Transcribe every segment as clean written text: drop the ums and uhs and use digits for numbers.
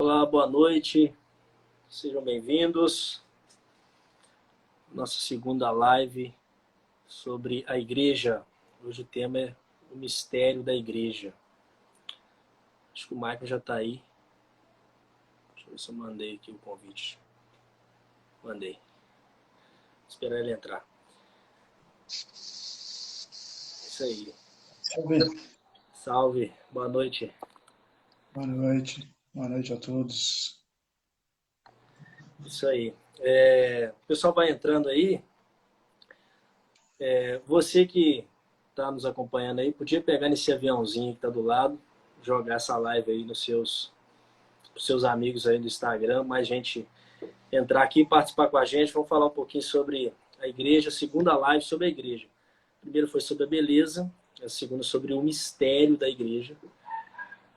Olá, boa noite, sejam bem-vindos. Nossa segunda live sobre a igreja. Hoje o tema é o mistério da igreja. Acho que o Michael já está aí. Deixa eu ver se eu mandei aqui o convite. Mandei. Vou esperar ele entrar. Isso aí. Salve. Salve, boa noite. Boa noite a todos. Isso aí. O pessoal vai entrando aí. Você que está nos acompanhando aí, podia pegar nesse aviãozinho que está do lado, jogar essa live aí nos seus amigos aí do Instagram, mais gente entrar aqui e participar com a gente. Vamos falar um pouquinho sobre a igreja, segunda live sobre a igreja. Primeiro foi sobre a beleza, a segunda sobre o mistério da igreja.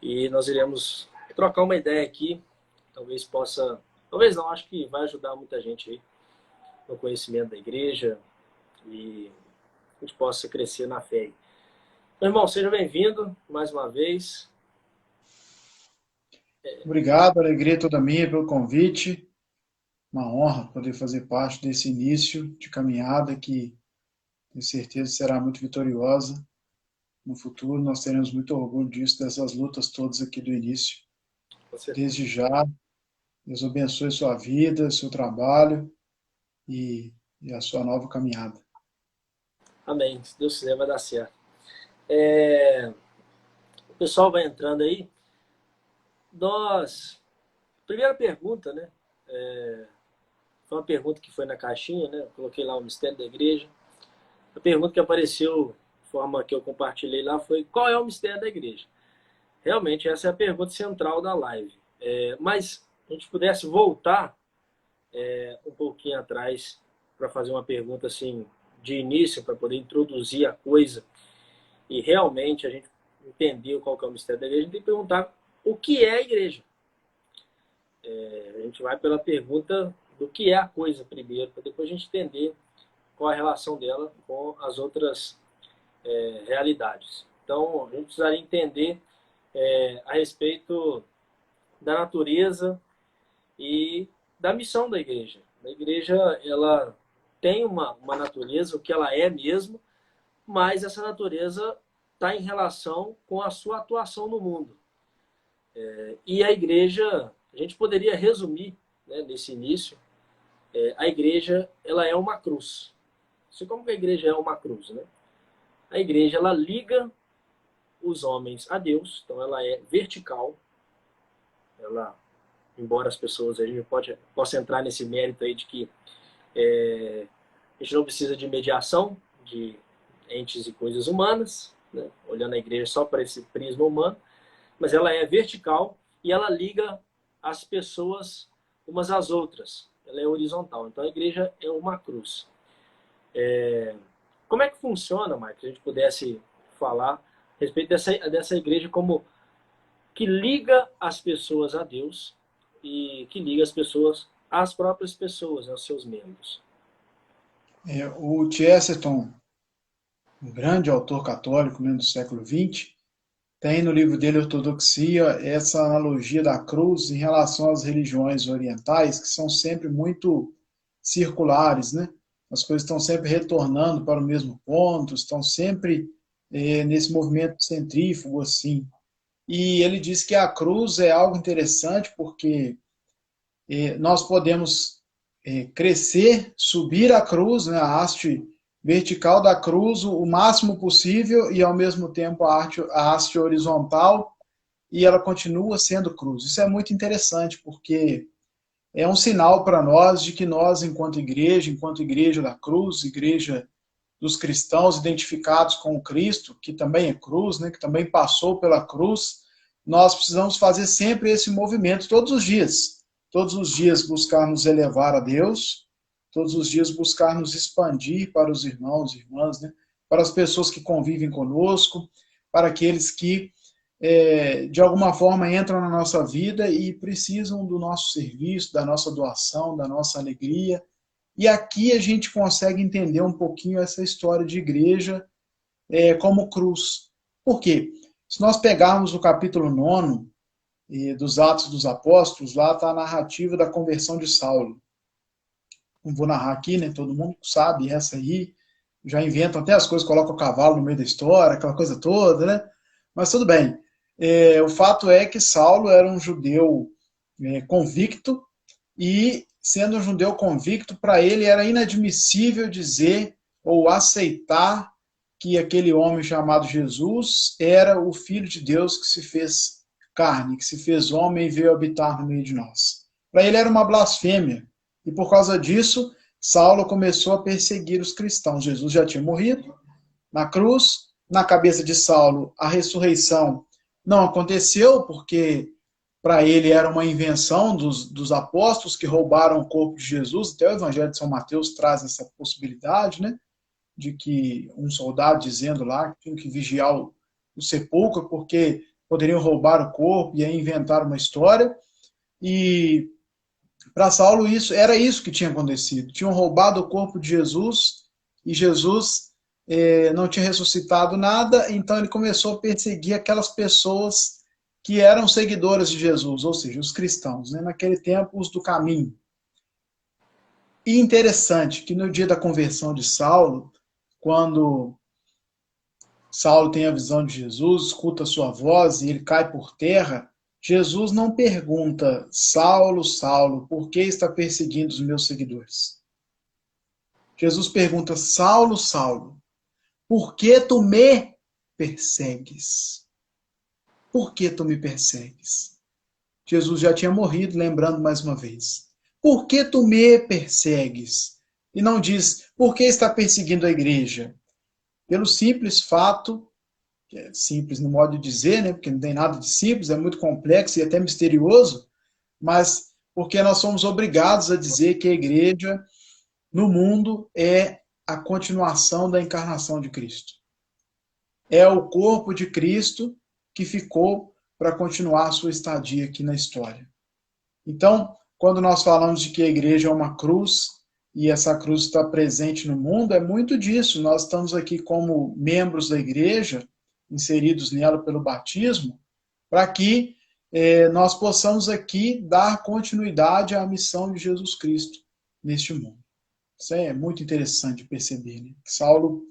E nós iremos trocar uma ideia aqui, talvez possa, talvez não, acho que vai ajudar muita gente aí no conhecimento da igreja e a gente possa crescer na fé. Meu irmão, seja bem-vindo mais uma vez. Obrigado, alegria toda minha pelo convite. Uma honra poder fazer parte desse início de caminhada que tenho certeza será muito vitoriosa. No futuro nós teremos muito orgulho disso, dessas lutas todas aqui do início. Com certeza. Desde já, Deus abençoe sua vida, seu trabalho e a sua nova caminhada. Amém. Se Deus quiser, vai dar certo. O pessoal vai entrando aí. Primeira pergunta, né? Foi uma pergunta que foi na caixinha, né? Eu coloquei lá o mistério da igreja. A pergunta que apareceu, de forma que eu compartilhei lá, foi: qual é o mistério da igreja? Realmente, essa é a pergunta central da live. Mas a gente pudesse voltar um pouquinho atrás para fazer uma pergunta assim de início, para poder introduzir a coisa e realmente a gente entender qual que é o mistério da igreja, a gente tem que perguntar o que é a igreja. A gente vai pela pergunta do que é a coisa primeiro, para depois a gente entender qual a relação dela com as outras realidades. Então, a gente precisaria entender a respeito da natureza e da missão da igreja. A igreja, ela tem uma natureza, o que ela é mesmo, mas essa natureza está em relação com a sua atuação no mundo. E a igreja, a gente poderia resumir, né, nesse início, a igreja, ela é uma cruz. Assim como que a igreja é uma cruz, né? A igreja, ela liga os homens a Deus, então ela é vertical. Ela, embora as pessoas, a gente possa entrar nesse mérito aí de que a gente não precisa de mediação de entes e coisas humanas, né? Olhando a igreja só para esse prisma humano, mas ela é vertical e ela liga as pessoas umas às outras. Ela é horizontal. Então a igreja é uma cruz. Como é que funciona, Mike? Se a gente pudesse falar a respeito dessa igreja como que liga as pessoas a Deus e que liga as pessoas às próprias pessoas, aos seus membros. O Chesterton, um grande autor católico mesmo do século XX, tem no livro dele, Ortodoxia, essa analogia da cruz em relação às religiões orientais, que são sempre muito circulares, né? As coisas estão sempre retornando para o mesmo ponto, estão sempre nesse movimento centrífugo, assim. E ele diz que a cruz é algo interessante porque nós podemos crescer, subir a cruz, né, a haste vertical da cruz o máximo possível e ao mesmo tempo a haste horizontal, e ela continua sendo cruz. Isso é muito interessante porque é um sinal para nós de que nós, enquanto igreja da cruz, igreja dos cristãos identificados com o Cristo, que também é cruz, né, que também passou pela cruz, nós precisamos fazer sempre esse movimento todos os dias. Todos os dias buscar nos elevar a Deus, todos os dias buscar nos expandir para os irmãos e irmãs, né? Para as pessoas que convivem conosco, para aqueles que, de alguma forma, entram na nossa vida e precisam do nosso serviço, da nossa doação, da nossa alegria. E aqui a gente consegue entender um pouquinho essa história de igreja como cruz. Por quê? Se nós pegarmos o capítulo 9 dos Atos dos Apóstolos, lá está a narrativa da conversão de Saulo. Não vou narrar aqui, né? Todo mundo sabe essa aí. Já inventam até as coisas, colocam o cavalo no meio da história, aquela coisa toda, né? Mas tudo bem. O fato é que Saulo era um judeu convicto, e sendo um judeu convicto, para ele era inadmissível dizer ou aceitar que aquele homem chamado Jesus era o Filho de Deus que se fez carne, que se fez homem e veio habitar no meio de nós. Para ele era uma blasfêmia. E por causa disso, Saulo começou a perseguir os cristãos. Jesus já tinha morrido na cruz. Na cabeça de Saulo, a ressurreição não aconteceu, porque para ele era uma invenção dos apóstolos que roubaram o corpo de Jesus. Até o Evangelho de São Mateus traz essa possibilidade, né? De que um soldado dizendo lá que tinha que vigiar o sepulcro porque poderiam roubar o corpo e aí inventar uma história. E para Saulo era isso que tinha acontecido. Tinham roubado o corpo de Jesus e Jesus não tinha ressuscitado nada, então ele começou a perseguir aquelas pessoas que eram seguidoras de Jesus, ou seja, os cristãos, né? Naquele tempo, os do caminho. E interessante que no dia da conversão de Saulo, quando Saulo tem a visão de Jesus, escuta a sua voz e ele cai por terra, Jesus não pergunta: Saulo, Saulo, por que está perseguindo os meus seguidores? Jesus pergunta: Saulo, Saulo, por que tu me persegues? Por que tu me persegues? Jesus já tinha morrido, lembrando mais uma vez. Por que tu me persegues? E não diz: por que está perseguindo a igreja? Pelo simples fato, que é simples no modo de dizer, né, porque não tem nada de simples, é muito complexo e até misterioso, mas porque nós somos obrigados a dizer que a igreja no mundo é a continuação da encarnação de Cristo. É o corpo de Cristo que ficou para continuar a sua estadia aqui na história. Então, quando nós falamos de que a igreja é uma cruz, e essa cruz está presente no mundo, é muito disso. Nós estamos aqui como membros da igreja, inseridos nela pelo batismo, para que nós possamos aqui dar continuidade à missão de Jesus Cristo neste mundo. Isso é muito interessante de perceber, né? Saulo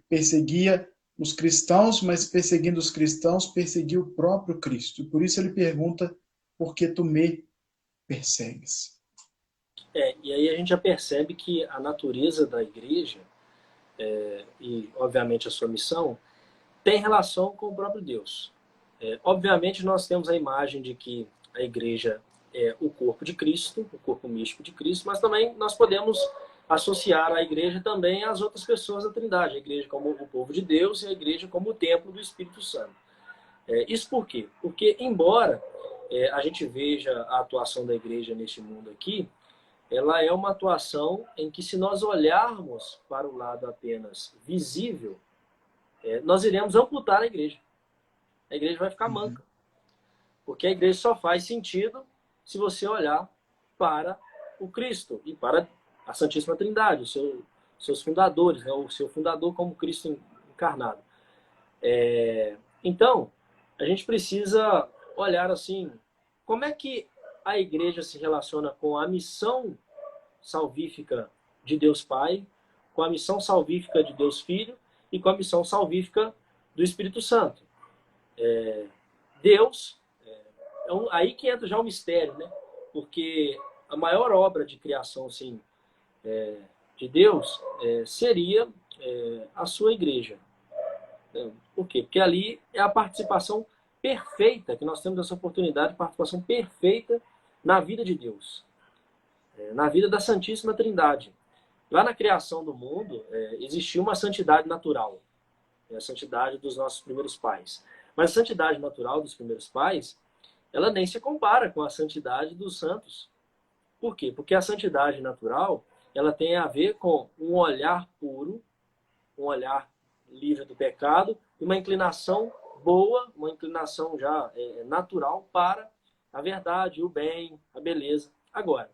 perseguia os cristãos, mas perseguindo os cristãos, perseguia o próprio Cristo. E por isso ele pergunta: por que tu me persegues? E aí a gente já percebe que a natureza da igreja, e obviamente a sua missão, tem relação com o próprio Deus. Obviamente nós temos a imagem de que a igreja é o corpo de Cristo, o corpo místico de Cristo, mas também nós podemos associar a igreja também às outras pessoas da Trindade, a igreja como o povo de Deus e a igreja como o templo do Espírito Santo. Isso por quê? Porque embora a gente veja a atuação da igreja neste mundo aqui, ela é uma atuação em que, se nós olharmos para o lado apenas visível, nós iremos amputar a igreja. A igreja vai ficar manca. Porque a igreja só faz sentido se você olhar para o Cristo e para a Santíssima Trindade, seus fundadores, né? O seu fundador como Cristo encarnado. Então, a gente precisa olhar assim, como é que a igreja se relaciona com a missão salvífica de Deus Pai, com a missão salvífica de Deus Filho e com a missão salvífica do Espírito Santo. Deus, aí que entra já o mistério, né? Porque a maior obra de criação, assim, de Deus seria a sua igreja. Por quê? Porque ali é a participação perfeita, que nós temos essa oportunidade de participação perfeita na vida de Deus, na vida da Santíssima Trindade. Lá na criação do mundo, existia uma santidade natural, a santidade dos nossos primeiros pais. Mas a santidade natural dos primeiros pais, ela nem se compara com a santidade dos santos. Por quê? Porque a santidade natural, ela tem a ver com um olhar puro, um olhar livre do pecado, e uma inclinação boa, uma inclinação já natural para a verdade, o bem, a beleza. Agora,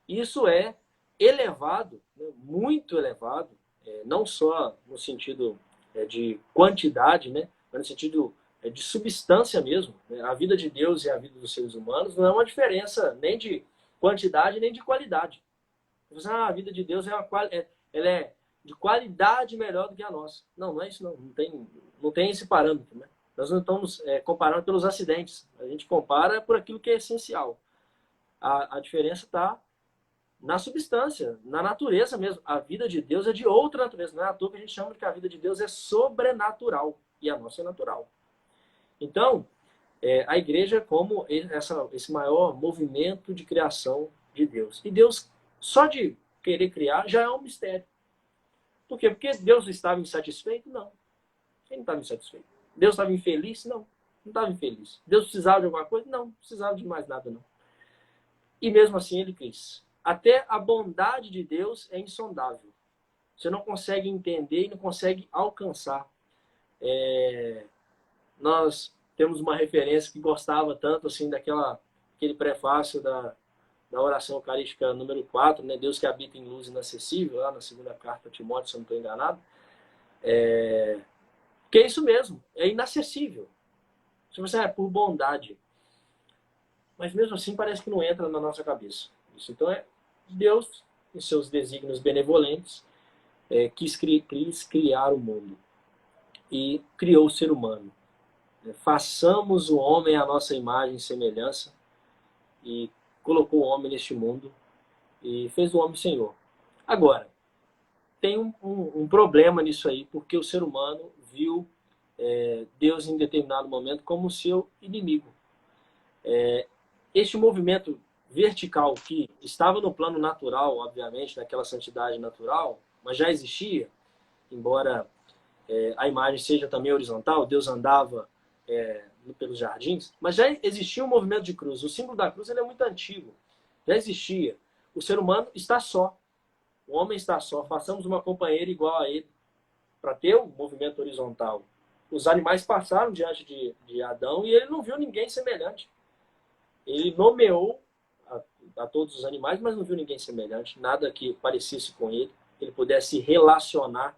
isso é elevado, né, muito elevado, não só no sentido de quantidade, né, mas no sentido de substância mesmo. A vida de Deus e a vida dos seres humanos não é uma diferença nem de quantidade nem de qualidade. A vida de Deus ela é de qualidade melhor do que a nossa. Não, não é isso não. Não tem esse parâmetro. Né? Nós não estamos comparando pelos acidentes. A gente compara por aquilo que é essencial. A diferença está na substância, na natureza mesmo. A vida de Deus é de outra natureza. Não é à toa que a gente chama de que a vida de Deus é sobrenatural e a nossa é natural. Então, a igreja é como esse maior movimento de criação de Deus. E Deus, só de querer criar, já é um mistério. Por quê? Porque Deus estava insatisfeito? Não. Ele não estava insatisfeito. Deus estava infeliz? Não. Não estava infeliz. Deus precisava de alguma coisa? Não. Não precisava de mais nada, não. E mesmo assim ele quis. Até a bondade de Deus é insondável. Você não consegue entender e não consegue alcançar. Nós temos uma referência que gostava tanto assim daquele prefácio da oração eucarística número 4, né? Deus que habita em luz inacessível, lá na segunda carta a Timóteo, se eu não estou enganado. Que é isso mesmo, é inacessível. Se você é por bondade. Mas mesmo assim parece que não entra na nossa cabeça. Isso então Deus, em seus desígnios benevolentes, quis criar o mundo e criou o ser humano. Façamos o homem à nossa imagem e semelhança e colocou o homem neste mundo e fez o homem Senhor. Agora, tem um problema nisso aí, porque o ser humano viu Deus em determinado momento como seu inimigo. Este movimento vertical que estava no plano natural, obviamente, naquela santidade natural, mas já existia, embora a imagem seja também horizontal, Deus andava pelos jardins, mas já existia um movimento de cruz. O símbolo da cruz ele é muito antigo, já existia. O ser humano está só, o homem está só, façamos uma companheira igual a ele, para ter um movimento horizontal. Os animais passaram diante de Adão e ele não viu ninguém semelhante. Ele nomeou a todos os animais, mas não viu ninguém semelhante, nada que parecesse com ele, que ele pudesse relacionar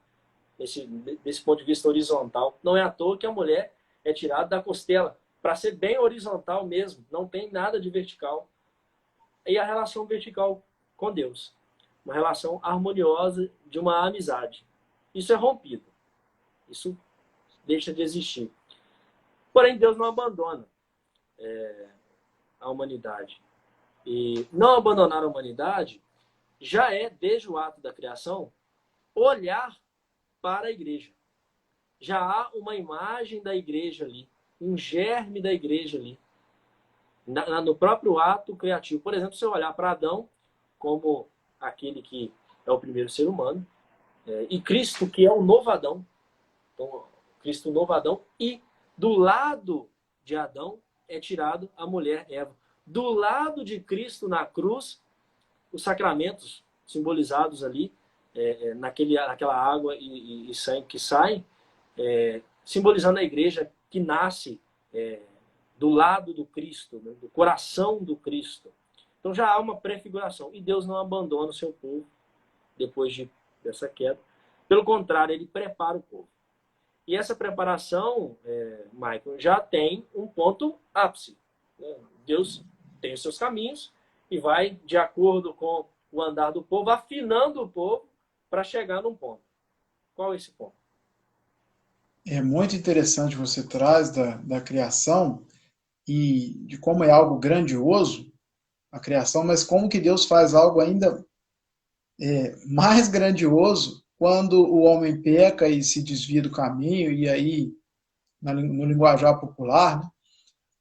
desse ponto de vista horizontal. Não é à toa que a mulher é tirada da costela, para ser bem horizontal mesmo, não tem nada de vertical. E a relação vertical com Deus, uma relação harmoniosa de uma amizade. Isso é rompido, isso deixa de existir. Porém, Deus não abandona a humanidade. E não abandonar a humanidade já é, desde o ato da criação, olhar para a igreja. Já há uma imagem da igreja ali, um germe da igreja ali, no próprio ato criativo. Por exemplo, se eu olhar para Adão como aquele que é o primeiro ser humano, e Cristo que é o novo Adão, então, Cristo novo Adão, e do lado de Adão é tirado a mulher Eva. Do lado de Cristo na cruz, os sacramentos simbolizados ali, naquela água e sangue que saem, simbolizando a igreja que nasce do lado do Cristo, né, do coração do Cristo. Então já há uma prefiguração. E Deus não abandona o seu povo depois dessa queda. Pelo contrário, ele prepara o povo. E essa preparação, Michael, já tem um ponto ápice. Né? Deus tem os seus caminhos e vai, de acordo com o andar do povo, afinando o povo para chegar num ponto. Qual é esse ponto? É muito interessante você traz da criação e de como é algo grandioso a criação, mas como que Deus faz algo ainda mais grandioso quando o homem peca e se desvia do caminho, e aí, no linguajar popular, né,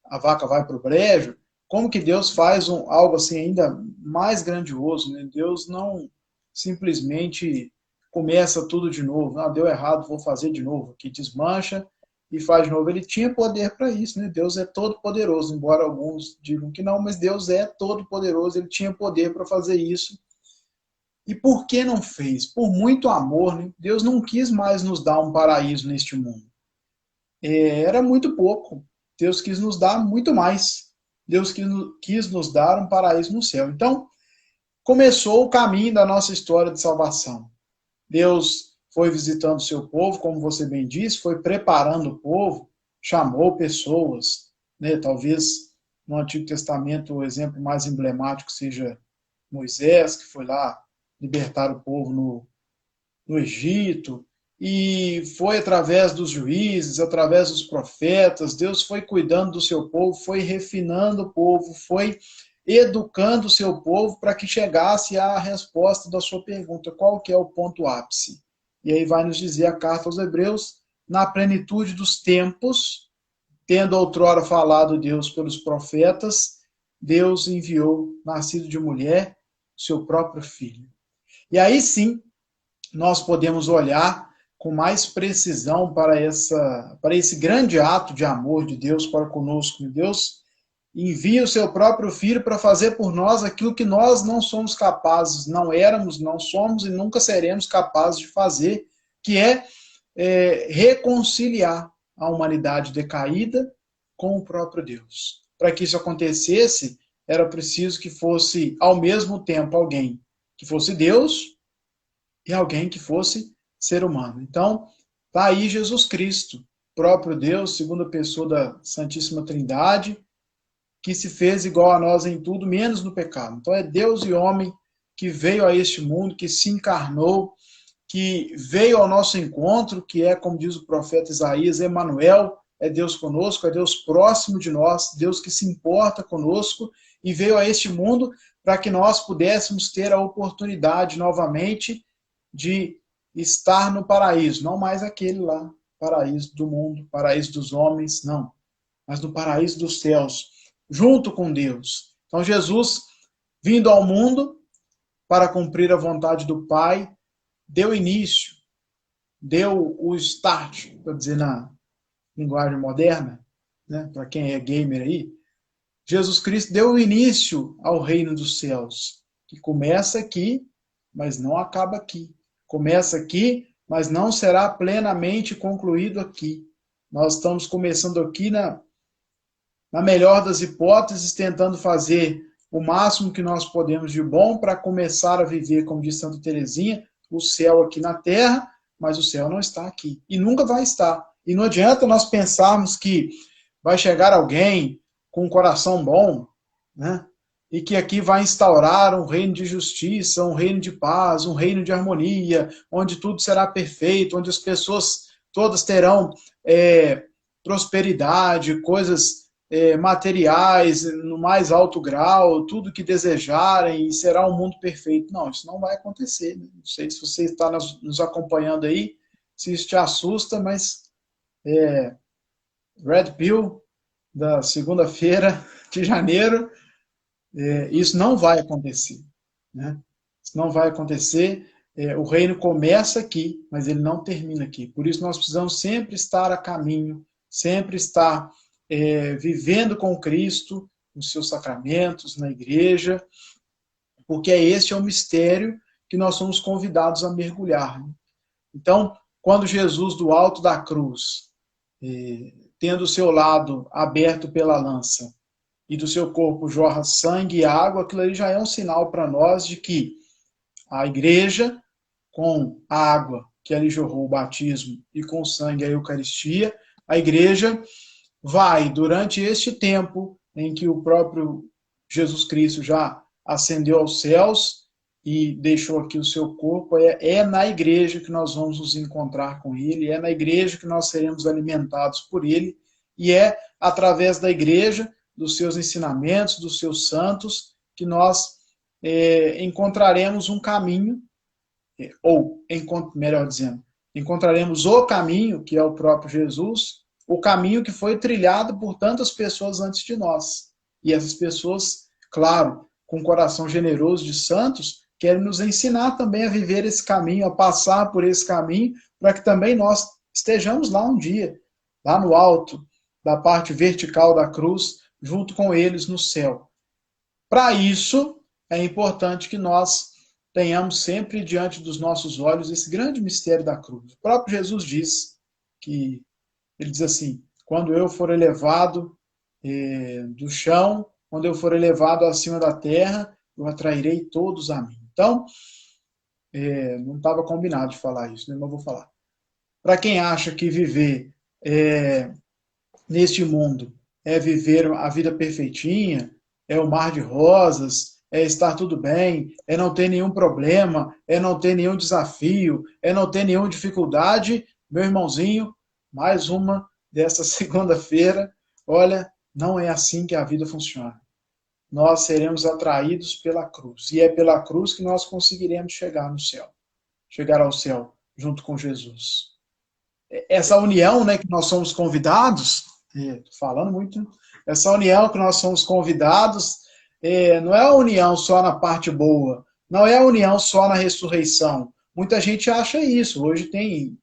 a vaca vai para o brejo. Como que Deus faz algo assim ainda mais grandioso? Né? Deus não simplesmente começa tudo de novo. Ah, deu errado, vou fazer de novo. Que desmancha e faz de novo. Ele tinha poder para isso. Né? Deus é todo poderoso, embora alguns digam que não, mas Deus é todo poderoso. Ele tinha poder para fazer isso. E por que não fez? Por muito amor. Né? Deus não quis mais nos dar um paraíso neste mundo. Era muito pouco. Deus quis nos dar muito mais. Deus quis nos dar um paraíso no céu. Então, começou o caminho da nossa história de salvação. Deus foi visitando o seu povo, como você bem disse, foi preparando o povo, chamou pessoas, né? Talvez no Antigo Testamento o exemplo mais emblemático seja Moisés, que foi lá libertar o povo no Egito, e foi através dos juízes, através dos profetas, Deus foi cuidando do seu povo, foi refinando o povo, foi educando o seu povo para que chegasse à resposta da sua pergunta, qual que é o ponto ápice? E aí vai nos dizer a carta aos Hebreus, na plenitude dos tempos, tendo outrora falado Deus pelos profetas, Deus enviou, nascido de mulher, seu próprio filho. E aí sim, nós podemos olhar com mais precisão para esse grande ato de amor de Deus para conosco. Deus envia o seu próprio Filho para fazer por nós aquilo que nós não somos capazes, não éramos, não somos e nunca seremos capazes de fazer, que é reconciliar a humanidade decaída com o próprio Deus. Para que isso acontecesse, era preciso que fosse, ao mesmo tempo, alguém que fosse Deus e alguém que fosse ser humano. Então, está aí Jesus Cristo, próprio Deus, segunda pessoa da Santíssima Trindade, que se fez igual a nós em tudo, menos no pecado. Então, é Deus e homem que veio a este mundo, que se encarnou, que veio ao nosso encontro, que é, como diz o profeta Isaías, Emanuel, é Deus conosco, é Deus próximo de nós, Deus que se importa conosco, e veio a este mundo para que nós pudéssemos ter a oportunidade novamente de estar no paraíso, não mais aquele lá, paraíso do mundo, paraíso dos homens, não, mas no paraíso dos céus, junto com Deus. Então Jesus, vindo ao mundo para cumprir a vontade do Pai, deu início, deu o start, para dizer na linguagem moderna, né, para quem é gamer aí, Jesus Cristo deu o início ao reino dos céus, que começa aqui, mas não acaba aqui. Começa aqui, mas não será plenamente concluído aqui. Nós estamos começando aqui na melhor das hipóteses, tentando fazer o máximo que nós podemos de bom para começar a viver, como diz Santa Teresinha, o céu aqui na terra, mas o céu não está aqui. E nunca vai estar. E não adianta nós pensarmos que vai chegar alguém com um coração bom, né? E que aqui vai instaurar um reino de justiça, um reino de paz, um reino de harmonia, onde tudo será perfeito, onde as pessoas todas terão prosperidade, coisas materiais no mais alto grau, tudo que desejarem, e será um mundo perfeito. Não, isso não vai acontecer. Né? Não sei se você está nos acompanhando aí, se isso te assusta, mas Red Pill da segunda-feira de janeiro, isso não vai acontecer. Né? Isso não vai acontecer. O reino começa aqui, mas ele não termina aqui. Por isso nós precisamos sempre estar a caminho, sempre estar vivendo com Cristo, nos seus sacramentos, na igreja, porque este é o mistério que nós somos convidados a mergulhar. Né? Então, quando Jesus, do alto da cruz, tendo o seu lado aberto pela lança, e do seu corpo jorra sangue e água, aquilo ali já é um sinal para nós de que a igreja, com a água que ali jorrou o batismo e com o sangue a Eucaristia, a igreja vai, durante este tempo em que o próprio Jesus Cristo já ascendeu aos céus e deixou aqui o seu corpo, é na igreja que nós vamos nos encontrar com ele, é na igreja que nós seremos alimentados por ele, e é através da igreja, dos seus ensinamentos, dos seus santos, que nós encontraremos um caminho, ou, melhor dizendo, encontraremos o caminho, que é o próprio Jesus, o caminho que foi trilhado por tantas pessoas antes de nós. E essas pessoas, claro, com um coração generoso de santos, querem nos ensinar também a viver esse caminho, a passar por esse caminho, para que também nós estejamos lá um dia, lá no alto, da parte vertical da cruz, junto com eles no céu. Para isso, é importante que nós tenhamos sempre diante dos nossos olhos esse grande mistério da cruz. O próprio Jesus diz que, ele diz assim, quando eu for elevado do chão, quando eu for elevado acima da terra, eu atrairei todos a mim. Então, não estava combinado de falar isso, né? Mas vou falar. Para quem acha que viver neste mundo é viver a vida perfeitinha, é o mar de rosas, é estar tudo bem, é não ter nenhum problema, é não ter nenhum desafio, é não ter nenhuma dificuldade, meu irmãozinho, mais uma dessa segunda-feira. Olha, não é assim que a vida funciona. Nós seremos atraídos pela cruz. E é pela cruz que nós conseguiremos chegar no céu. Chegar ao céu junto com Jesus. Essa união, né, que nós somos convidados, falando muito, essa união que nós somos convidados, não é a união só na parte boa, não é a união só na ressurreição. Muita gente acha isso. Hoje tem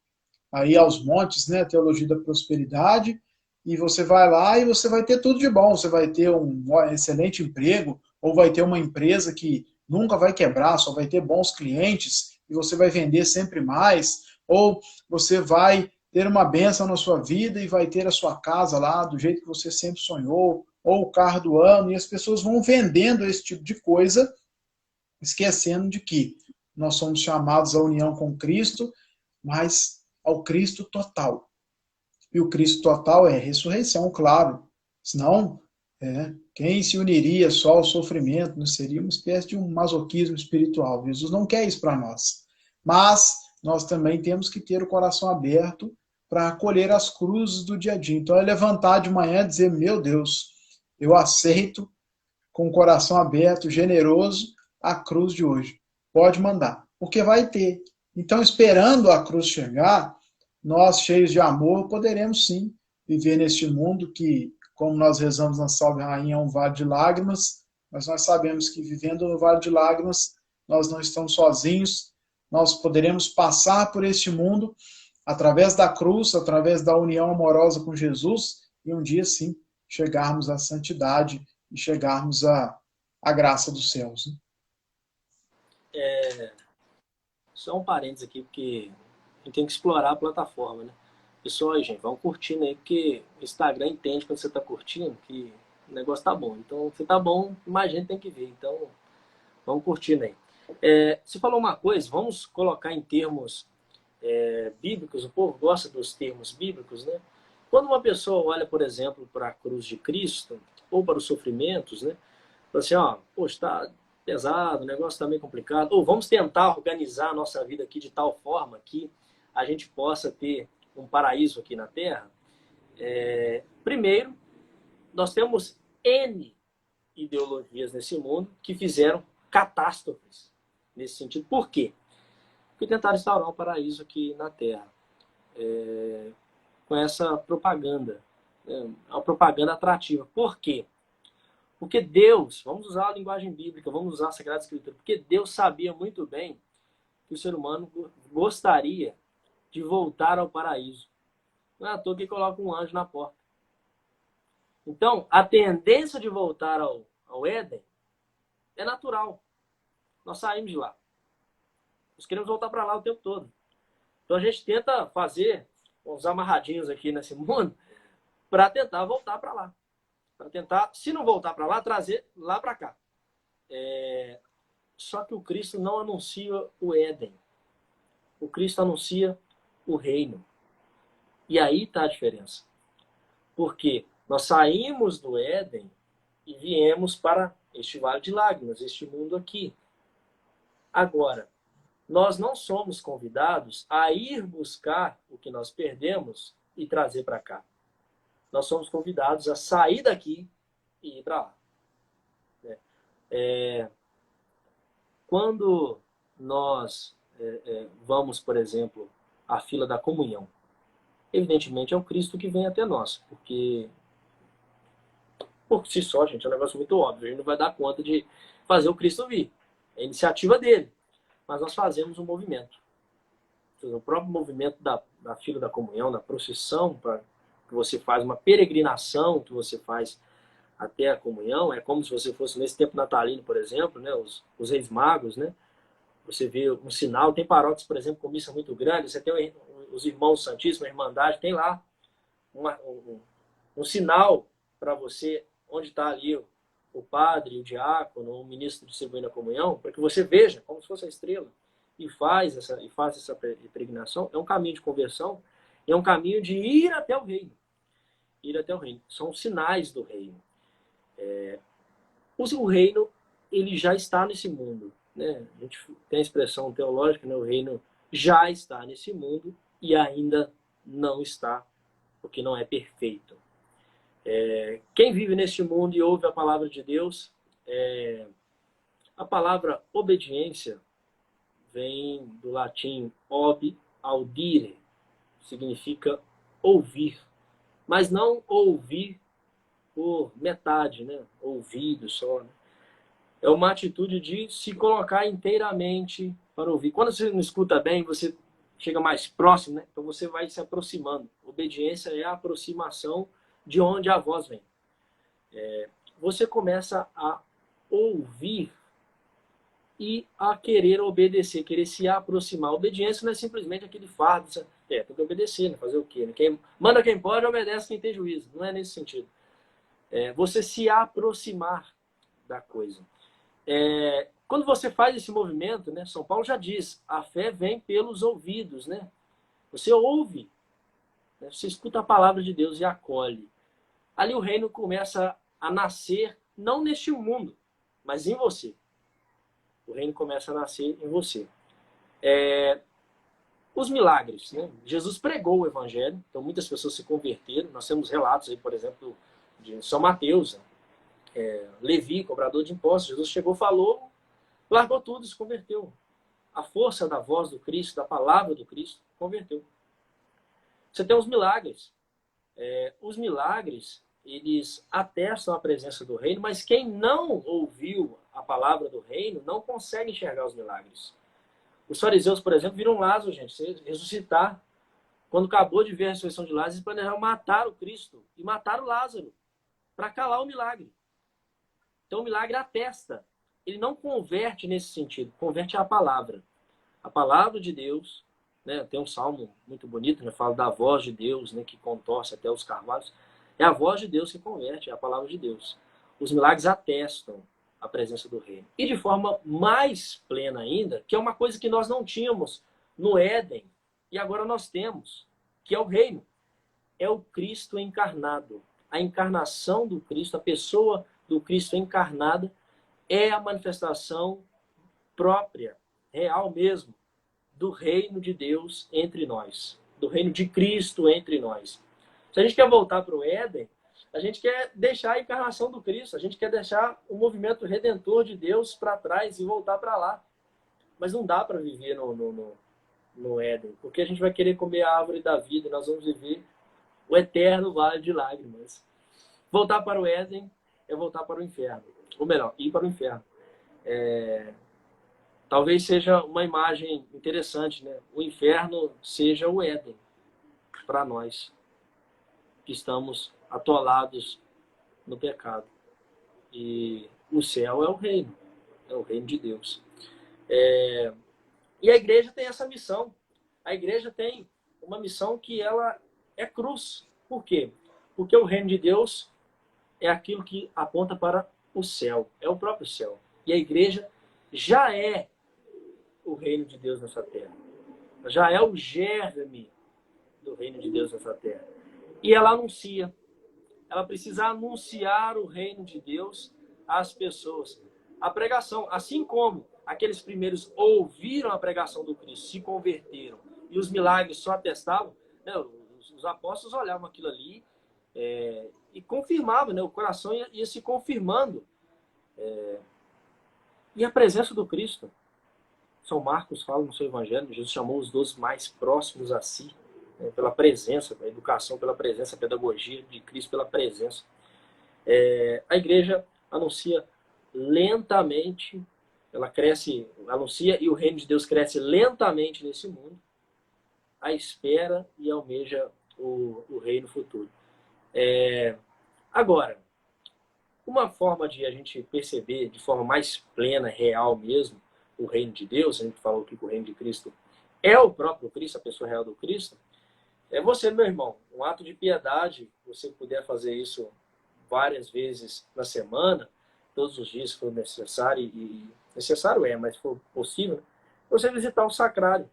aí aos montes, né, a teologia da prosperidade, e você vai lá e você vai ter tudo de bom. Você vai ter um excelente emprego, ou vai ter uma empresa que nunca vai quebrar, só vai ter bons clientes, e você vai vender sempre mais, ou você vai ter uma bênção na sua vida e vai ter a sua casa lá do jeito que você sempre sonhou, ou o carro do ano, e as pessoas vão vendendo esse tipo de coisa, esquecendo de que nós somos chamados à união com Cristo, mas ao Cristo total. E o Cristo total é ressurreição, claro. Senão, quem se uniria só ao sofrimento? Não seria uma espécie de um masoquismo espiritual. Jesus não quer isso para nós. Mas nós também temos que ter o coração aberto para acolher as cruzes do dia a dia. Então é levantar de manhã e dizer, meu Deus, eu aceito com o coração aberto, generoso, a cruz de hoje. Pode mandar, porque vai ter. Então, esperando a cruz chegar, nós, cheios de amor, poderemos sim viver neste mundo que, como nós rezamos na Salve Rainha, é um vale de lágrimas, mas nós sabemos que vivendo no vale de lágrimas, nós não estamos sozinhos, nós poderemos passar por este mundo através da cruz, através da união amorosa com Jesus, e um dia sim chegarmos à santidade e chegarmos à graça dos céus. Né? Só um parênteses aqui, porque a gente tem que explorar a plataforma, né? Pessoal, gente, vão curtindo aí, porque o Instagram entende quando você está curtindo que o negócio tá bom. Então, se tá bom, mais gente tem que ver. Então, vamos curtindo aí. Você falou uma coisa, vamos colocar em termos bíblicos, o povo gosta dos termos bíblicos, né? Quando uma pessoa olha, por exemplo, para a cruz de Cristo, ou para os sofrimentos, né? Fala assim, ó, poxa, tá pesado, o negócio tá meio complicado. Ou vamos tentar organizar a nossa vida aqui de tal forma que a gente possa ter um paraíso aqui na Terra. Primeiro, nós temos N ideologias nesse mundo que fizeram catástrofes nesse sentido. Por quê? Porque tentaram instaurar um paraíso aqui na Terra. Com essa propaganda. É uma propaganda atrativa. Por quê? Porque Deus, vamos usar a linguagem bíblica, vamos usar a Sagrada Escritura, porque Deus sabia muito bem que o ser humano gostaria de voltar ao paraíso. Não é à toa que coloca um anjo na porta. Então, a tendência de voltar ao Éden é natural. Nós saímos de lá. Nós queremos voltar para lá o tempo todo. Então, a gente tenta fazer uns amarradinhos aqui nesse mundo para tentar voltar para lá. Para tentar, se não voltar para lá, trazer lá para cá. Só que o Cristo não anuncia o Éden. O Cristo anuncia o reino. E aí está a diferença. Porque nós saímos do Éden e viemos para este vale de lágrimas, este mundo aqui. Agora, nós não somos convidados a ir buscar o que nós perdemos e trazer para cá. Nós somos convidados a sair daqui e ir para lá. Quando nós vamos, por exemplo, à fila da comunhão, evidentemente é o Cristo que vem até nós, porque por si só, gente, é um negócio muito óbvio. A gente não vai dar conta de fazer o Cristo vir. É a iniciativa dele. Mas nós fazemos um movimento. O próprio movimento da fila da comunhão, da procissão, que você faz uma peregrinação, que você faz até a comunhão, é como se você fosse nesse tempo natalino, por exemplo, né, os reis magos, né? Você vê um sinal, tem paróquias, por exemplo, com missa muito grande, você tem os irmãos santíssimos, a irmandade, tem lá um sinal para você, onde está ali o padre, o diácono, o ministro distribuindo a comunhão, para que você veja, como se fosse a estrela, e faz essa peregrinação. É um caminho de conversão, é um caminho de ir até o reino. ir até o reino. São sinais do reino. O reino, ele já está nesse mundo, né? A gente tem a expressão teológica, né? O reino já está nesse mundo e ainda não está, porque não é perfeito. Quem vive neste mundo e ouve a palavra de Deus, a palavra obediência vem do latim ob, audire, significa ouvir, mas não ouvir por metade, né? Ouvido só, né? É uma atitude de se colocar inteiramente para ouvir. Quando você não escuta bem, você chega mais próximo, né? Então você vai se aproximando. Obediência é a aproximação de onde a voz vem. Você começa a ouvir e a querer obedecer, querer se aproximar. A obediência não é simplesmente aquele fardo. Tem que obedecer, né? Fazer o quê? Né? Manda quem pode, obedece quem tem juízo. Não é nesse sentido. Você se aproximar da coisa. Quando você faz esse movimento, né? São Paulo já diz, a fé vem pelos ouvidos, né? Você ouve, né? Você escuta a palavra de Deus e acolhe. Ali o reino começa a nascer, não neste mundo, mas em você. O reino começa a nascer em você. Os milagres, né? Jesus pregou o evangelho, então muitas pessoas se converteram. Nós temos relatos aí, por exemplo, de São Mateus, Levi, cobrador de impostos. Jesus chegou, falou, largou tudo e se converteu. A força da voz do Cristo, da palavra do Cristo, converteu. Você tem os milagres. Os milagres, eles atestam a presença do reino, mas quem não ouviu a palavra do reino não consegue enxergar os milagres. Os fariseus, por exemplo, viram Lázaro, gente, ressuscitar. Quando acabou de ver a ressurreição de Lázaro, eles planejaram matar o Cristo e mataram Lázaro para calar o milagre. Então o milagre atesta. Ele não converte nesse sentido, converte a palavra. A palavra de Deus, né? Tem um salmo muito bonito, né? Fala da voz de Deus, né? Que contorce até os carvalhos. É a voz de Deus que converte, é a palavra de Deus. Os milagres atestam a presença do reino. E de forma mais plena ainda, que é uma coisa que nós não tínhamos no Éden, e agora nós temos, que é o reino. É o Cristo encarnado. A encarnação do Cristo, a pessoa do Cristo encarnada, é a manifestação própria, real mesmo, do reino de Deus entre nós. Do reino de Cristo entre nós. Se a gente quer voltar para o Éden, a gente quer deixar a encarnação do Cristo, a gente quer deixar o movimento redentor de Deus para trás e voltar para lá. Mas não dá para viver no Éden, porque a gente vai querer comer a árvore da vida e nós vamos viver o eterno vale de lágrimas. Voltar para o Éden é voltar para o inferno. Ou melhor, ir para o inferno. Talvez seja uma imagem interessante, né? O inferno seja o Éden para nós que estamos atolados no pecado. E o céu é o reino de Deus. E a igreja tem essa missão. A igreja tem uma missão que ela é cruz. Por quê? Porque o reino de Deus é aquilo que aponta para o céu, é o próprio céu. E a igreja já é o reino de Deus nessa terra. Já é o germe do reino de Deus nessa terra. E ela anuncia. Ela precisa anunciar o reino de Deus às pessoas. A pregação, assim como aqueles primeiros ouviram a pregação do Cristo, se converteram, e os milagres só atestavam, né? Os apóstolos olhavam aquilo ali e confirmavam, né? O coração ia se confirmando. E a presença do Cristo. São Marcos fala no seu evangelho, Jesus chamou os 12 mais próximos a si, né? Pela presença, a educação pela presença, a pedagogia de Cristo pela presença. A igreja anuncia lentamente, ela cresce, anuncia e o reino de Deus cresce lentamente nesse mundo, à espera e almeja o reino futuro. Agora, uma forma de a gente perceber de forma mais plena, real mesmo, o reino de Deus, a gente falou que o reino de Cristo é o próprio Cristo, a pessoa real do Cristo, é você, meu irmão, um ato de piedade, se você puder fazer isso várias vezes na semana, todos os dias, se for necessário, e necessário mas se for possível, você visitar o sacrário.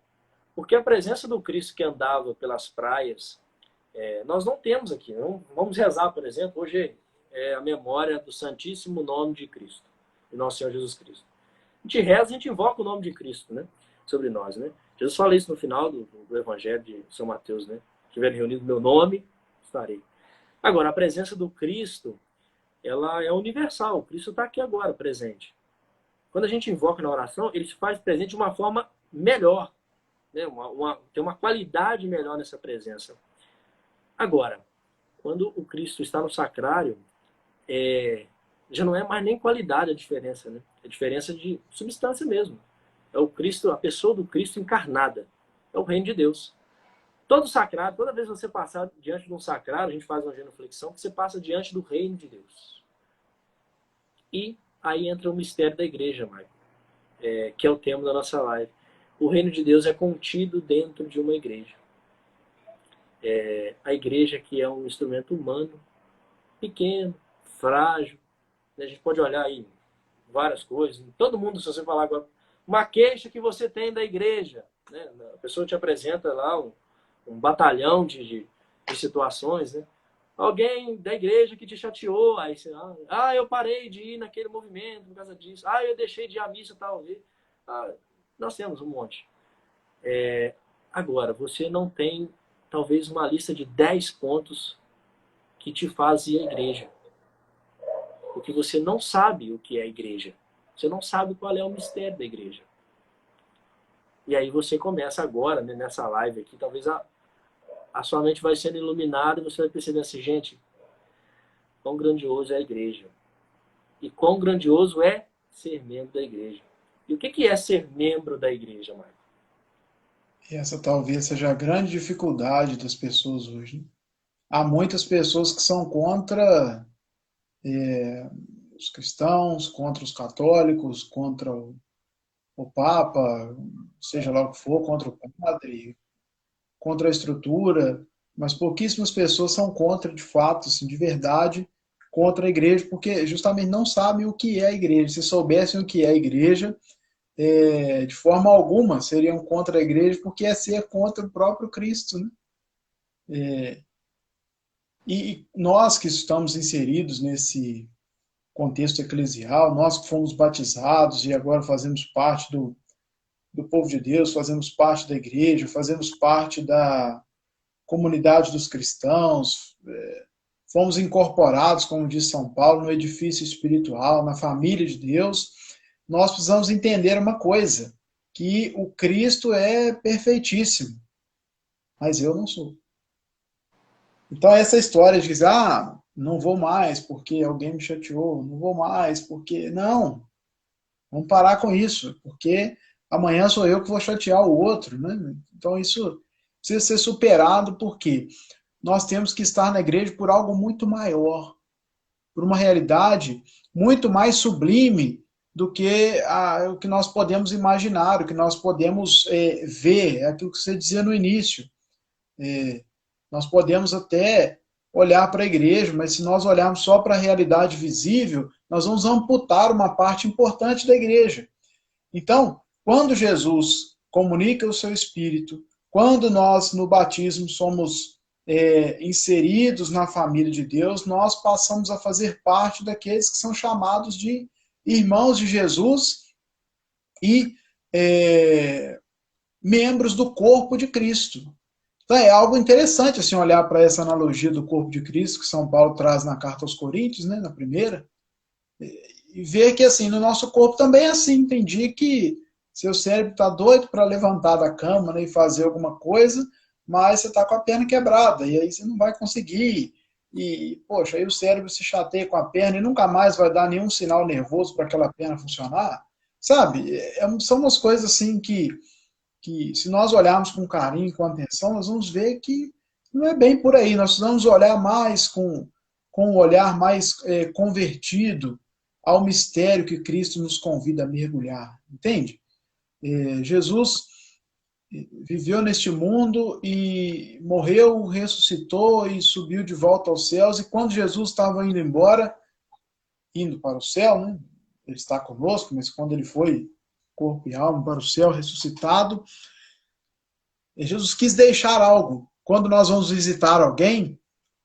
Porque a presença do Cristo que andava pelas praias, Nós não temos aqui. Vamos rezar, por exemplo, hoje é a memória do Santíssimo Nome de Cristo, de Nosso Senhor Jesus Cristo. A gente reza, a gente invoca o nome de Cristo, né? Sobre nós, né? Jesus fala isso no final do Evangelho de São Mateus, né? Se estiver reunido no meu nome, estarei. Agora, a presença do Cristo, ela é universal. O Cristo está aqui agora, presente. Quando a gente invoca na oração, ele se faz presente de uma forma melhor, né? Tem uma qualidade melhor nessa presença. Agora, quando o Cristo está no sacrário, já não é mais nem qualidade a diferença, né? É diferença de substância mesmo. É o Cristo, a pessoa do Cristo encarnada. É o reino de Deus. Todo sacrário, toda vez que você passar diante de um sacrário, a gente faz uma genuflexão, que você passa diante do reino de Deus. E aí entra o mistério da igreja, Maicon, que é o tema da nossa live. O reino de Deus é contido dentro de uma igreja. A igreja que é um instrumento humano, pequeno, frágil. A gente pode olhar aí várias coisas. Todo mundo, se você falar agora, uma queixa que você tem da igreja, né? A pessoa te apresenta lá um batalhão de situações, né? Alguém da igreja que te chateou, aí você, eu parei de ir naquele movimento por causa disso, eu deixei de ir à missa tal vez. Nós temos um monte. Agora, você não tem talvez uma lista de 10 pontos que te fazem a igreja. Porque você não sabe o que é a igreja. Você não sabe qual é o mistério da igreja. E aí você começa agora, né, nessa live aqui, talvez a sua mente vai sendo iluminada e você vai perceber assim, gente, quão grandioso é a igreja. E quão grandioso é ser membro da igreja. E o que é ser membro da igreja, Marcos? Essa talvez seja a grande dificuldade das pessoas hoje, né? Há muitas pessoas que são contra os cristãos, contra os católicos, contra o Papa, seja lá o que for, contra o padre, contra a estrutura, mas pouquíssimas pessoas são contra, de fato, assim, de verdade, contra a igreja, porque justamente não sabem o que é a igreja. Se soubessem o que é a igreja, de forma alguma seriam contra a igreja, porque é ser contra o próprio Cristo, né? E nós que estamos inseridos nesse contexto eclesial, nós que fomos batizados e agora fazemos parte do povo de Deus, fazemos parte da igreja, fazemos parte da comunidade dos cristãos, fomos incorporados, como diz São Paulo, no edifício espiritual, na família de Deus. Nós precisamos entender uma coisa, que o Cristo é perfeitíssimo, mas eu não sou. Então essa história de dizer, não vou mais porque alguém me chateou, não vou mais porque... Não, vamos parar com isso, porque amanhã sou eu que vou chatear o outro, né? Então isso precisa ser superado, porque nós temos que estar na igreja por algo muito maior, por uma realidade muito mais sublime do que o que nós podemos imaginar, o que nós podemos ver, é aquilo que você dizia no início. Nós podemos até olhar para a igreja, mas se nós olharmos só para a realidade visível, nós vamos amputar uma parte importante da igreja. Então, quando Jesus comunica o seu Espírito, quando nós no batismo somos inseridos na família de Deus, nós passamos a fazer parte daqueles que são chamados de irmãos de Jesus e membros do corpo de Cristo. Então é algo interessante assim, olhar para essa analogia do corpo de Cristo que São Paulo traz na carta aos Coríntios, né, na primeira, e ver que assim, no nosso corpo também é assim. Tem dia que seu cérebro está doido para levantar da cama, né, e fazer alguma coisa, mas você está com a perna quebrada, e aí você não vai conseguir. E, poxa, aí o cérebro se chateia com a perna e nunca mais vai dar nenhum sinal nervoso para aquela perna funcionar. Sabe? São umas coisas assim que se nós olharmos com carinho e com atenção, nós vamos ver que não é bem por aí. Nós precisamos olhar mais com um olhar mais convertido ao mistério que Cristo nos convida a mergulhar. Entende? Jesus viveu neste mundo e morreu, ressuscitou e subiu de volta aos céus. E quando Jesus estava indo embora, indo para o céu, né? Ele está conosco, mas quando ele foi corpo e alma para o céu, ressuscitado, Jesus quis deixar algo Quando nós vamos visitar alguém,